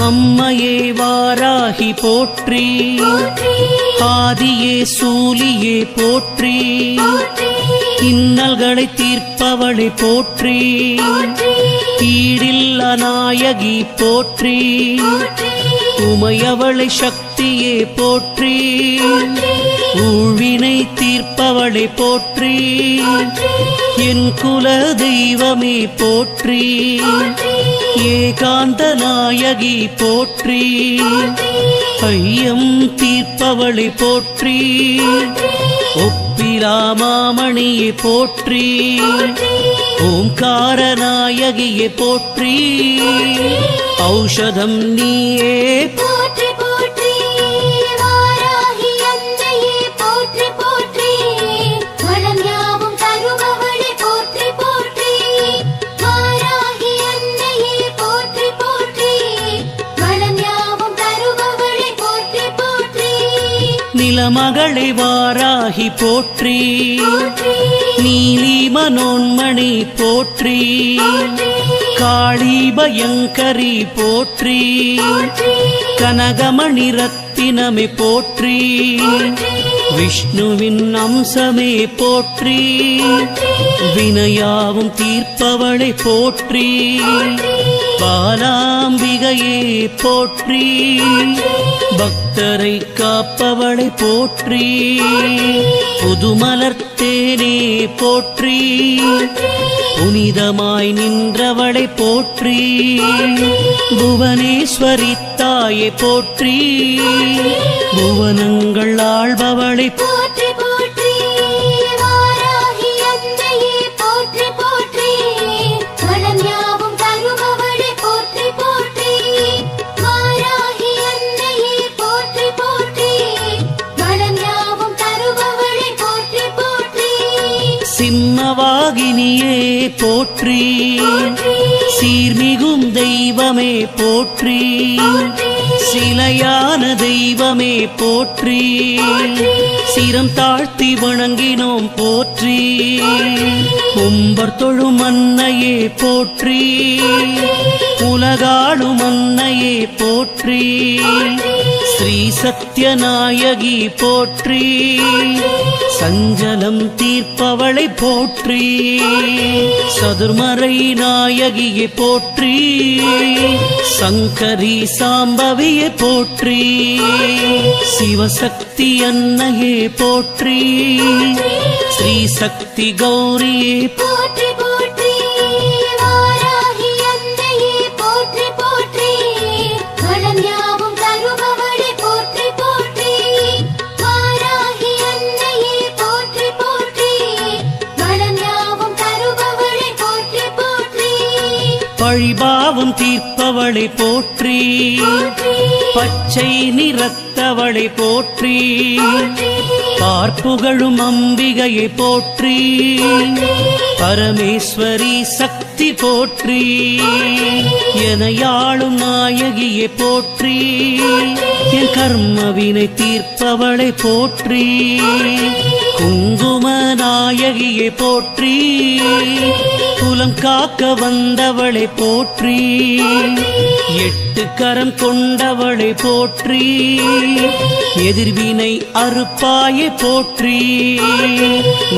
அம்மையே வாராகி போற்றி, ஆதியே சூலியே போற்றி, இன்னல்களை தீர்ப்பவளை போற்றி, ஈடில்லா நாயகி போற்றி, உமையவளை சக்தியே போற்றி, ஊழ்வினை தீர்ப்பவளை போற்றி, என் குல தெய்வமே போற்றி, ஏகாந்த நாயகி போற்றி, ஐயம் தீர்ப்பவளை போற்றி, ஒப்பிலா மாமணியை போற்றி, ஓங்கார நாயகியை போற்றி, ஔஷதம் நீயே போற்றி போற்றி, வாராகி அன்னையே போற்றி போற்றி, வளம் யாவும் தருபவளே போற்றி போற்றி, வாராகி அன்னையே போற்றி போற்றி, வளம் யாவும் தருபவளே போற்றி போற்றி, நிலமகளை வாராகி போற்றி, நீலி மனோன்மணி போற்றி, காளி பயங்கரி போற்றி, கனகமணி ரத்தினமே போற்றி, விஷ்ணுவின் அம்சமே போற்றி, வினையாவும் தீர்ப்பவளை போற்றி, பாலாம்பிகையே போற்றி, பக்தரை காப்பவளை போற்றி, புதுமலர்த்தேனே போற்றி, புனிதமாய் நின்றவளை போற்றி, புவனேஸ்வரி தாயை போற்றி, புவனங்கள் ஆள்பவளை போற்றி போற்றி, வாராகி அன்னையே போற்றி போற்றி, வளம் யாவும் தருபவளே போற்றி போற்றி, வாராகி அன்னையே போற்றி போற்றி, வளம் யாவும் தருபவளே போற்றி போற்றி, சிம்மவாகினியே போற்றி, சீர்மிகும் தெய்வமே போற்றி, சிலையான தெய்வமே போற்றி, சிரம் தாழ்த்தி வணங்கினோம் போற்றி, கும்பர் தொழும் அன்னையே போற்றி, உலகாளும் அன்னையே போற்றி, ஸ்ரீ சத்யநாயகி போற்றி, சஞ்சலம் தீர்ப்பவளை போற்றி, சதுர்மறை நாயகியை போற்றி, சங்கரி சாம்பவியை போற்றி, சிவசக்தி அன்னையே போற்றி, ஸ்ரீ சக்தி கௌரியே போற்றி போற்றி, வாராகி அன்னையே போற்றி போற்றி, வளம் யாவும் தருபவளே போற்றி போற்றி, வாராகி அன்னையே போற்றி போற்றி, வளம் யாவும் தருபவளே போற்றி போற்றி, பழிபாவம் தீர்ப்பவளை போற்றி, பச்சை நிறத்தவளை போற்றி, பார்ப்புகழும் அம்பிகையை போற்றி, பரமேஸ்வரி சக்தி போற்றி, எனையாளும் நாயகியை போற்றி, என் கர்மவினை தீர்ப்பவளை போற்றி, குங்கும நாயகியை போற்றி, குலம் காக்க வந்தவளை போற்றி, எட்டு கரம் கொண்டவளை போற்றி, எதிர்வினை அறுப்பாயை போற்றி,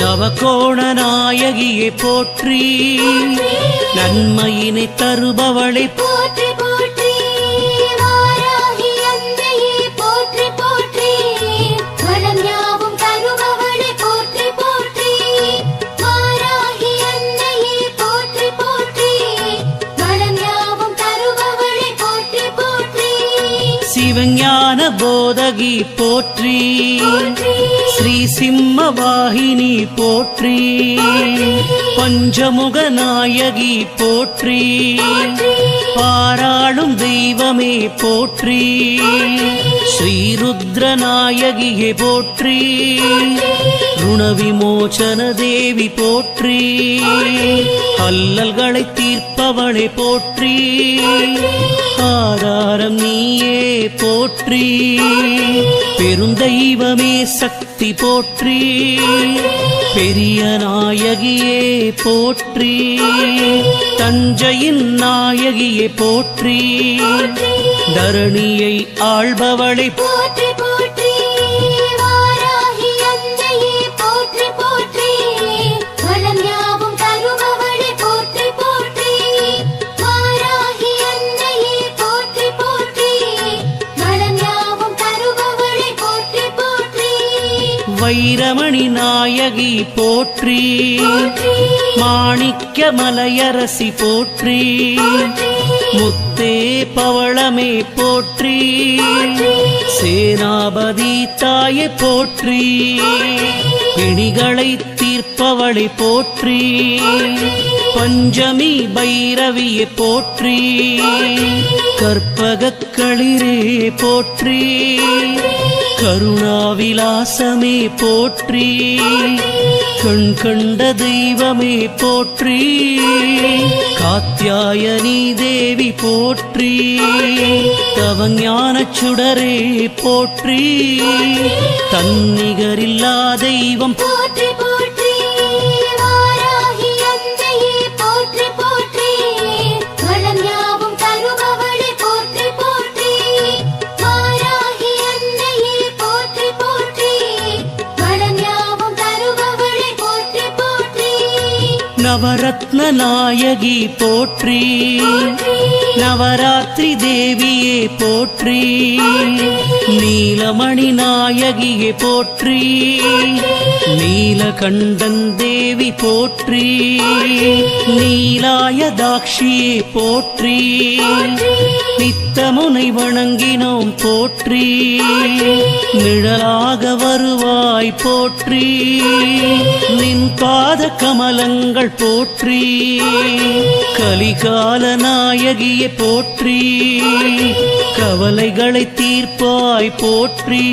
நவகோண நாயகியை போற்றி, நன்மையினை தருபவளை போற்றி போற்றி, வாராகி அன்னையே போற்றி போற்றி, வளம் யாவும் தருபவளே போற்றி போற்றி, வாராகி அன்னையே போற்றி போற்றி, வளம் யாவும் தருபவளே போற்றி போற்றி, சிவஞான போதகி போற்றி, ஸ்ரீ சிம்மவாகினி போற்றி, பஞ்சமுக நாயகி போற்றி, பாராளும் தெய்வமே போற்றி, ஸ்ரீருத்ர நாயகியை போற்றி, ருணவிமோசன தேவி போற்றி, அல்லல்களை தீர்ப்பவளை போற்றி, ஆதாரம் நீயே போற்றி பெருந்தெய்வமே சக்தி போற்றி பெரிய நாயகியே போற்றி தஞ்சையின் நாயகியே போற்றி தரணியை ஆள்பவளை போற்றி போற்றி வாராகி அன்னையே போற்றி போற்றி வளம் யாவும் தருபவளே போற்றி போற்றி வாராகி அன்னையே போற்றி போற்றி வளம் யாவும் தருபவளே போற்றி போற்றி வைரமணி நாயகி போற்றி மாணிக்க மலையரசி போற்றி முத்தே பவளமே போற்றி சேனாபதி தாயே போற்றி பிணிகளை தீர்ப்பவளை போற்றி பஞ்சமி பைரவியே போற்றி கற்பகக் களிரே போற்றி கருணாவிலாசமே போற்றி கண் கண்ட தெய்வமே போற்றி காத்யாயனி தேவி போற்றி தவஞானச் சுடரே போற்றி தன்னிகரில்லா தெய்வம் போற்றி போற்றி வாராகி அன்னையே போற்றி போற்றி வளம் யாவும் தருபவளே போற்றி போற்றி வாராகி அன்னையே போற்றி போற்றி வளம் யாவும் தருபவளே போற்றி போற்றி நவரத்ன நாயகி போற்றி நவராத்திரி தேவியே போற்றி நீலமணி நாயகியே போற்றி நீலகண்டன் தேவி போற்றி நீலாயதாக்ஷியே போற்றி நித்தமுனை வணங்கினோம் போற்றி நிழலாக வருவாய் போற்றி நின் பாத கமலங்கள் போற்றி கலிகால நாயகியே போற்றி கவலைகளை தீர்ப்பாய் போற்றி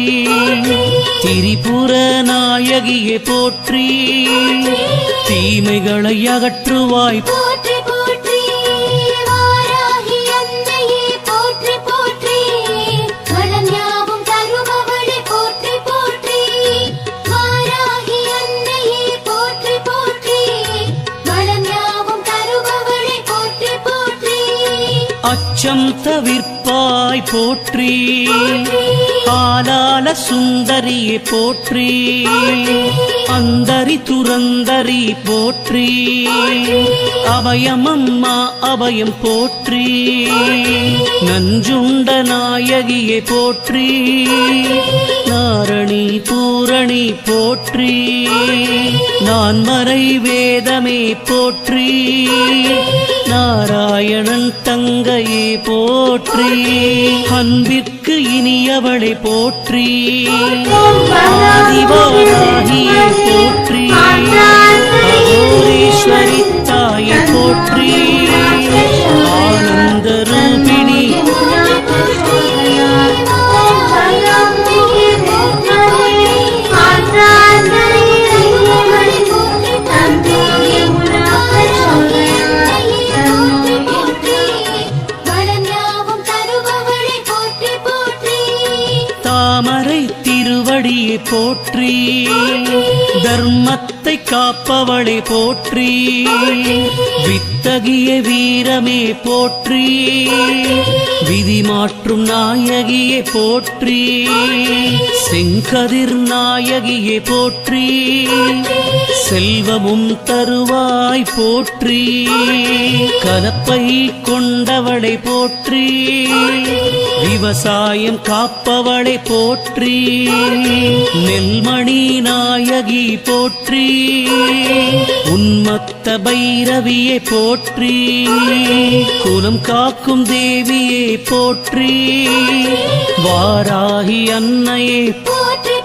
திரிபுர நாயகியே போற்றி தீமைகளை அகற்றுவாய் போற்றி போற்றி வாராகி அன்னையே போற்றி போற்றி வளம் யாவும் தருபவளே போற்றி போற்றி வாராகி அன்னையே போற்றி போற்றி வளம் யாவும் தருபவளே போற்றி போற்றி அச்சம் தவிர்ப்பாய் போற்றி ஆலால சுந்தரியே போற்றி அந்தரி துரந்தரி போற்றி அபயமம்மா அபயம் போற்றி நஞ்சுண்ட நாயகியே போற்றி நாரணி பூரணி போற்றி நான்மறை வேதமே போற்றி நாராயணன் தங்கையே போற்றி அன்பிற்கு இனியவளை போற்றி ஆதிவாராகியே போற்றி அகோரேஸ்வரி தாயை போற்றி ஆனந்த ரூபிணி தாமரை திருவடியை போற்றி தர்மத்தை காப்பவளை போற்றி வித்தகிய வீரமே போற்றி விதி மாற்றும் நாயகியை போற்றி செங்கதிர் நாயகியை போற்றி செல்வமும் தருவாய் போற்றி கலப்பை கொண்டவளை போற்றி விவசாயம் காப்பவளை போற்றி நெல்மணி நாயகி போற்றி உன்மத்த பைரவியை போற்றி குலம் காக்கும் தேவியை போற்றி வாராகி அன்னையே போற்றி